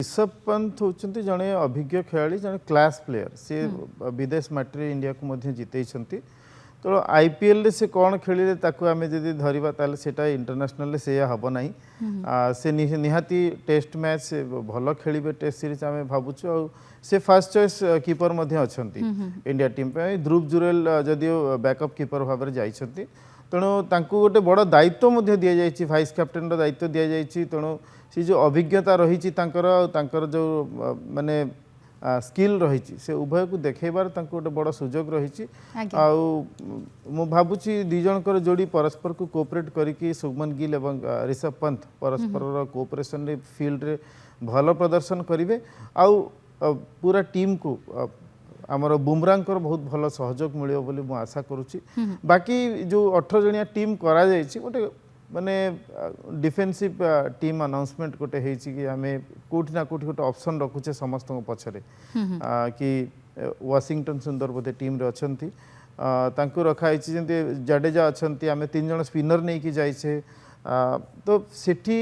ऋषभ पंत होती जड़े अभिज्ञ खेला जड़े क्लास प्लेयर सी विदेश माटी इंडिया को जिते तो आईपीएल से कौन खेलिले आम जब धरवा ताले सेटा इंटरनेशनल से हम ना से निहाती टेस्ट मैच से भल खेलिबे टेस्ट सीरीज आम भावुँ से फास्ट चॉइस कीपर अच्छा इंडिया टीम पे ध्रुव जुरेल जदिव बैकअप कीपर भाव में जाइछंती तेणु गोटे बड़ दायित्व दि जाइए भाइस कैप्टेन दायित्व दि जाइए तेणु सी जो अभिज्ञता रही जो माने स्किल रही से उभय को देखेबार गोटे बड़ सुजोग रही भावुँ दी जनकर जोड़ी परस्पर को कोऑपरेट करके शुभमन गिल और ऋषभ पंत परस्पर कोऑपरेशन फील्ड रे भल प्रदर्शन करेंगे आउ पूरा टीम को आमर बुमरांकर बहुत भल सहयोग मिले बोली मु आशा करुच्ची बाकी जो 18 जनिया टीम करा जाइए गोटे माने डिफेन्सिव टीम अनाउंसमेंट गोटे कि आम कौटी ना कौटी गोटे ऑप्शन रखुचे समस्त पछरे कि वाशिंगटन सुंदर बोधे टीम रे अछंती रखाई जमी जडेजा अच्छा आम 3 जन स्पिनर नहीं कि जाइए तो सेठी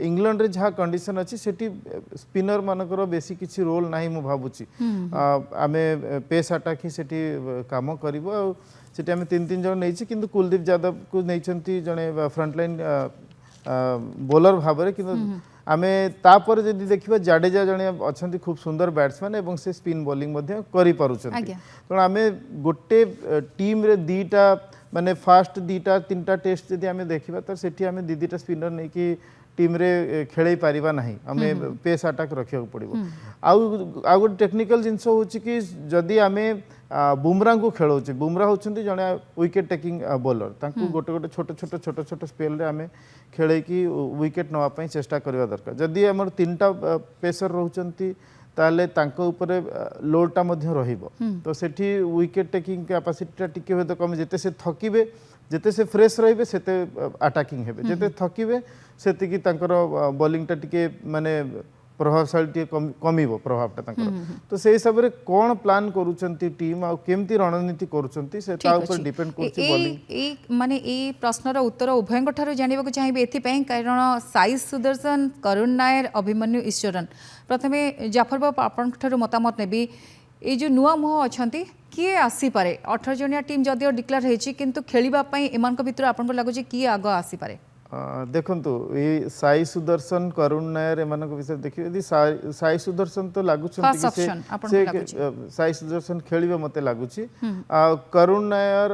इंग्लैंड रे जहाँ कंडीशन अच्छी सेठी स्पिनर मानकर बेसी किसी रोल ना मु भावुची आम पेस अटाक ही सेठी काम करिवो सेठी आम 3 जन नहीं किंतु कुलदीप यादव को नहीं जड़े फ्रंटलाइन बॉलर भाव में कि आम तापर जदि देखा जाडेजा जड़े अच्छा खूब सुंदर बैट्समैन और से स्पिन बॉलिंग तेणु आम गोटे टीम रे दीटा माने फास्ट दीटा 3टा टेस्ट जदि आम देखा तो सेठी आम दीटा स्पिनर नहीं कि टीम रे खेल पारिबा नहीं आम पेस अटाक रखा पड़ो आउ गोटे टेक्निकल जिनस हो कि जदि आम बुमराह को खेलोचे बुमराह होती जड़े विकेट टेकिंग बॉलर गोटे गोटे छोट छोट छोट छोट स्पेल रे आम खेल विकेट नापी चेष्टा करवा दरकार जदि आम 3टा पेसर रोचंती ताले तांको ऊपर लोडटा मध्य रहिबो तो सेठी विकेट टेकिंग कैपेसिटीटा टिके हुए तो कम जिते से थकिबे जिते से फ्रेश रहिबे सेते अटैकिंग हेबे जिते थकिबे सेति कि तांकर बॉलिंगटा टिके माने प्रभावशाली कमिबो प्रभावटा तो से हिसाब रे कोन प्लान करूचंती टीम आ केमती रणनीति करूचंती से ता ऊपर डिपेंड करछि बॉलिंग ए माने ए प्रश्नर उत्तर उभयंक ठारो जानिबा को चाहिबे एथि पई कारण साई सुदर्शन करुण नायर अभिमन्यु ईश्वरन प्रथमे जाफर बाबू आपण ठारो मतामत नेबी ए जो नुआ मुह अछंती किए आसी पारे 18 जनिया टीम जदियो डिक्लेयर हेछि किंतु खेलिबा पई एमान को भितर आपण को लागो जे की आगो आसी पारे देखंतु ये साई सुदर्शन करुण नायर एमान विषय देखिए यदि साई सुदर्शन तो लगुच साई सुदर्शन खेलिबे मते लगुची करुण नायर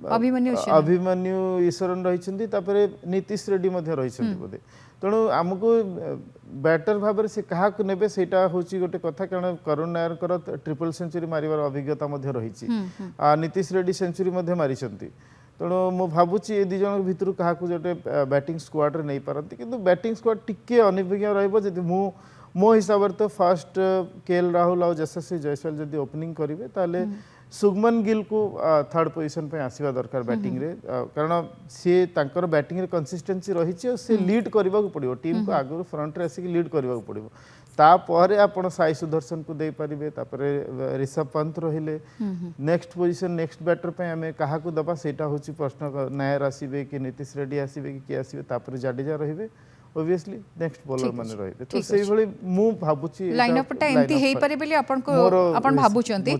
अभिमन्यु ईश्वरन रही नीतीश रेड्डी रही बोधे तेणु आमको बैटर भाव से क्या ने से गोटे कथा कारण करुण नायर ट्रिपल सेंचुरी मारिवार अभिज्ञता रही नीतीश रेड्डी सेंचुरी मारी तेणु मु भावुची ए 2 जन भितर क्या गोटे बैटिंग स्क्वाड रे नहीं पारती किंतु बैटिंग स्क्वाड टिके अनिभिज्ञ रही मो हिसाब से तो फास्ट केएल राहुल और यशस्वी जयसवाल जब ओपनिंग करेंगे ताले शुभमन गिल को 3rd पोजिशन पे आसवा दरकार बैटिंग रे कारण सी तांकर बैटिंग रे कंसिस्टेंसी रही से लीड करने को पड़ो टीम को आगु फ्रंट रे आसिक लीड करने को पड़ो तापर आपण साई सुदर्शन को दे पारिबे तापरे ऋषभ पंत रहिले नेक्स्ट पोजीशन नेक्स्ट बैटर पे आमे कहा को दबा सेटा होची प्रश्न नायर आसीबे कि नीतीश रेड्डी आसीबे कि के आसीबे तापरे जाडेजा रहिबे ऑब्वियसली नेक्स्ट बॉलर माने रहिबे तो सेही भली मु भाबुची लाइनअप टा एंती हेई पारे बेली आपण को आपण भाबुचंती